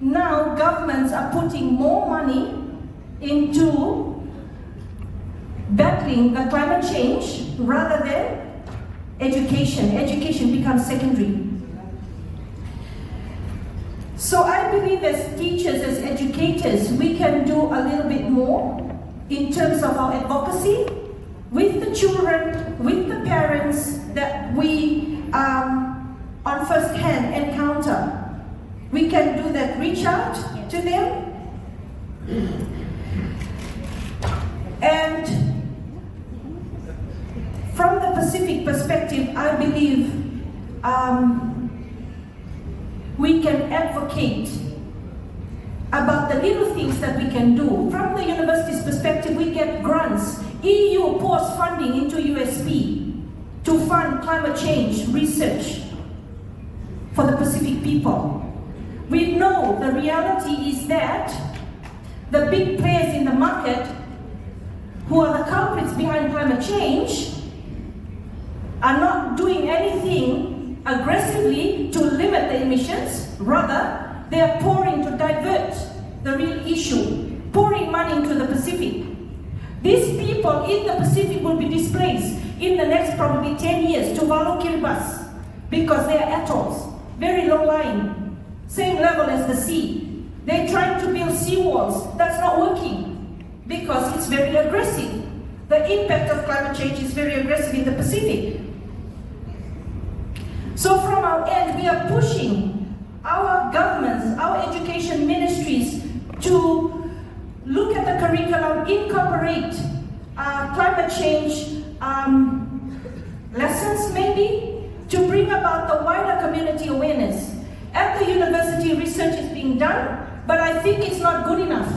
now governments are putting more money into battling the climate change rather than education. Education becomes secondary. So I believe as teachers, as educators, we can do a little bit more in terms of our advocacy with the children, with the parents that we on first-hand encounter. We can do that, reach out to them. And from the Pacific perspective, I believe we can advocate about the little things that we can do. From the university's perspective, we get grants. EU pours funding into USP to fund climate change research for the Pacific people. We know the reality is that the big players in the market who are the culprits behind climate change are not doing anything aggressively to limit the emissions. Rather, they are pouring to divert the real issue, pouring money into the Pacific. These people in the Pacific will be displaced in the next probably 10 years to Tuvalu, Kiribati, because they are atolls, very low-lying, same level as the sea. They're trying to build seawalls. That's not working because it's very aggressive. The impact of climate change is very aggressive in the Pacific. So from our end, we are pushing our governments, our education ministries to look at the curriculum, incorporate climate change lessons maybe, to bring about the wider community awareness. At the university, research is being done, but I think it's not good enough.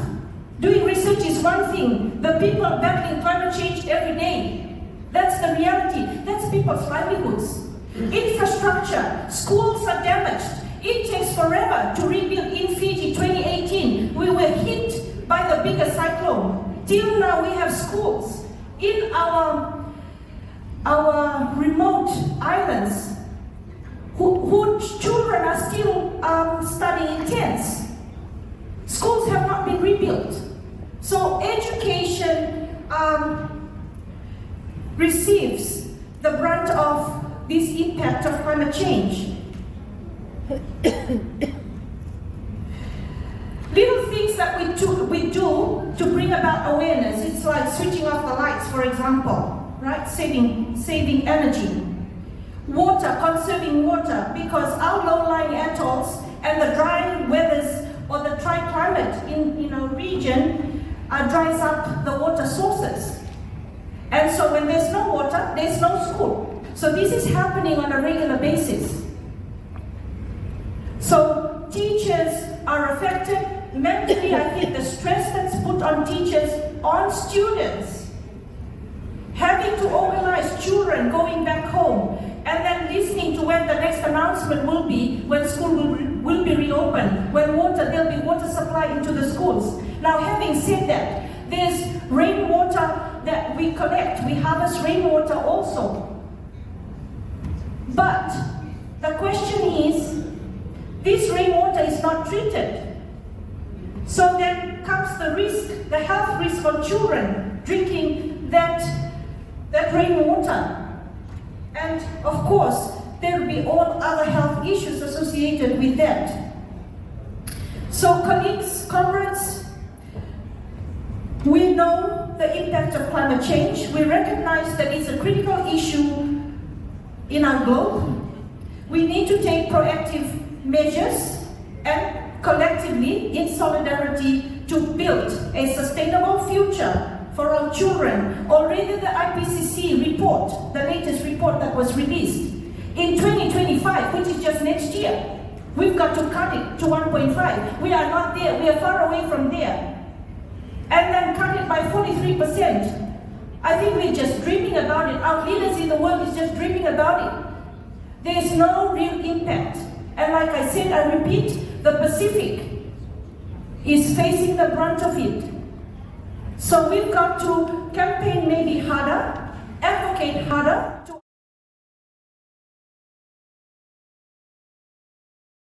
Doing research is one thing. The people battling climate change every day, that's the reality. That's people's livelihoods. Infrastructure, schools are damaged. It takes forever to rebuild. In Fiji 2018, we were hit by the biggest cyclone. Till now, we have schools in our remote islands whose children are still studying in tents. Schools have not been rebuilt. So education receives the brunt of this impact of climate change. Little things that we do to bring about awareness, it's like switching off the lights, for example, right? Saving energy. Water, conserving water, because our low-lying atolls and the dry weathers or the dry climate in our region dries up the water sources. And so when there's no water, there's no school. So this is happening on a regular basis. So teachers are affected mentally. I think the stress that's put on teachers, on students, having to organize children going back home, and then listening to when the next announcement will be, when school will be reopened, when there'll be water supply into the schools. Now, having said that, there's rainwater that we collect. We harvest rainwater also. But the question is, this rainwater is not treated. So then comes the risk, the health risk for children drinking that rainwater. And of course, there will be all other health issues associated with that. So colleagues, comrades, we know the impact of climate change. We recognize that it's a critical issue in our globe. We need to take proactive measures and collectively, in solidarity, to build a sustainable future for our children. Already the IPCC report, the latest report that was released, in 2025, which is just next year, we've got to cut it to 1.5. We are not there, we are far away from there. And then cut it by 43%. I think we're just dreaming about it. Our leaders in the world is just dreaming about it. There is no real impact. And like I said, I repeat, the Pacific is facing the brunt of it. So we've got to campaign maybe harder, advocate harder,